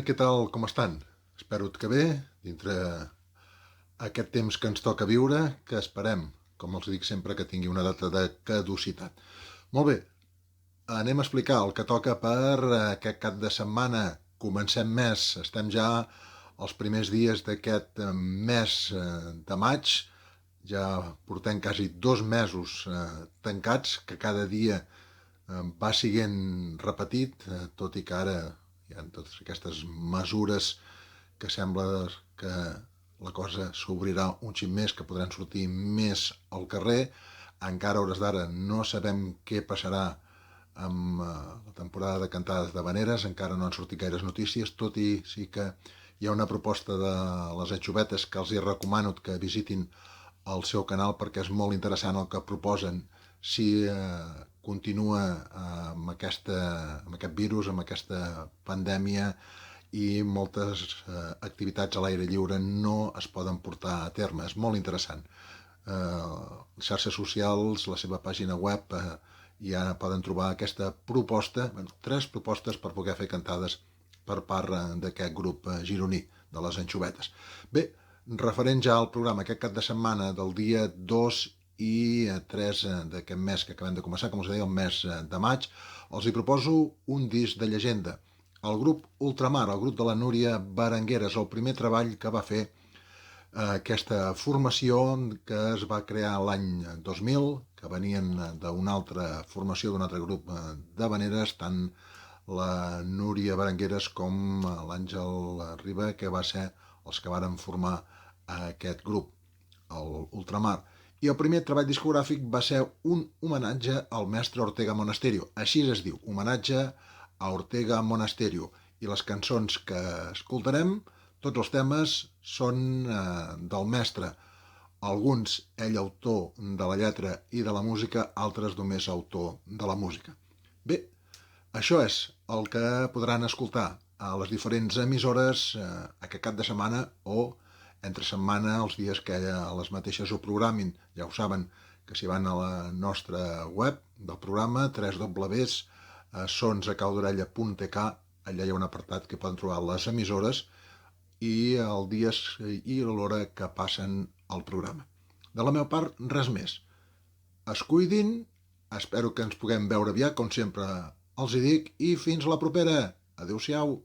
què tal, com estan? Espero que bé, dintre aquest temps que ens toca viure, que esperem, com els dic sempre, que tingui una data de caducitat. Molt bé, anem a explicar el que toca per aquest cap de setmana. Comencem mes, estem ja als primers dies d'aquest mes de maig, ja portem quasi 2 mesos tancats, que cada dia va siguent repetit, tot i que ara hi ha totes aquestes mesures que sembla que la cosa s'obrirà un xic més, que podran sortir més al carrer. Encara a hores d'ara no sabem què passarà amb la temporada de cantades d'havaneres, encara no han sortit gaires notícies, tot i sí que hi ha una proposta de les Anxovetes que els hi recomano que visitin el seu canal perquè és molt interessant el que proposen si continua amb aquest virus, amb aquesta pandèmia, i moltes activitats a l'aire lliure no es poden portar a terme. És molt interessant. Les xarxes socials, la seva pàgina web, ja poden trobar aquesta proposta, 3 propostes per poder fer cantades per part d'aquest grup gironí, de les Anxovetes. Bé, referent ja al programa aquest cap de setmana del dia 2 i 3 d'aquest mes que acabem de començar, com us deia, el mes de maig, els hi proposo un disc de llegenda. El grup Ultramar, el grup de la Núria Berengueres, el primer treball que va fer aquesta formació que es va crear l'any 2000, que venien d'una altra formació, d'un altre grup d'havaneres, tant la Núria Berengueres com l'Àngel Riba, que va ser els que varen formar aquest grup, l'Ultramar. I el primer treball discogràfic va ser un homenatge al mestre Ortega Monasterio. Així es diu, homenatge a Ortega Monasterio. I les cançons que escoltarem, tots els temes, són del mestre. Alguns, ell autor de la lletra i de la música, altres només autor de la música. Bé, això és el que podran escoltar a les diferents emissores aquest cap de setmana o entre setmana, els dies que les mateixes ho programin. Ja ho saben, que si van a la nostra web del programa, www.sonsacauderella.tk, allà hi ha un apartat que poden trobar les emissores i els dies i l'hora que passen el programa. De la meva part, res més. Es cuidin, espero que ens puguem veure aviat, com sempre els hi dic, i fins la propera. Adéu-siau.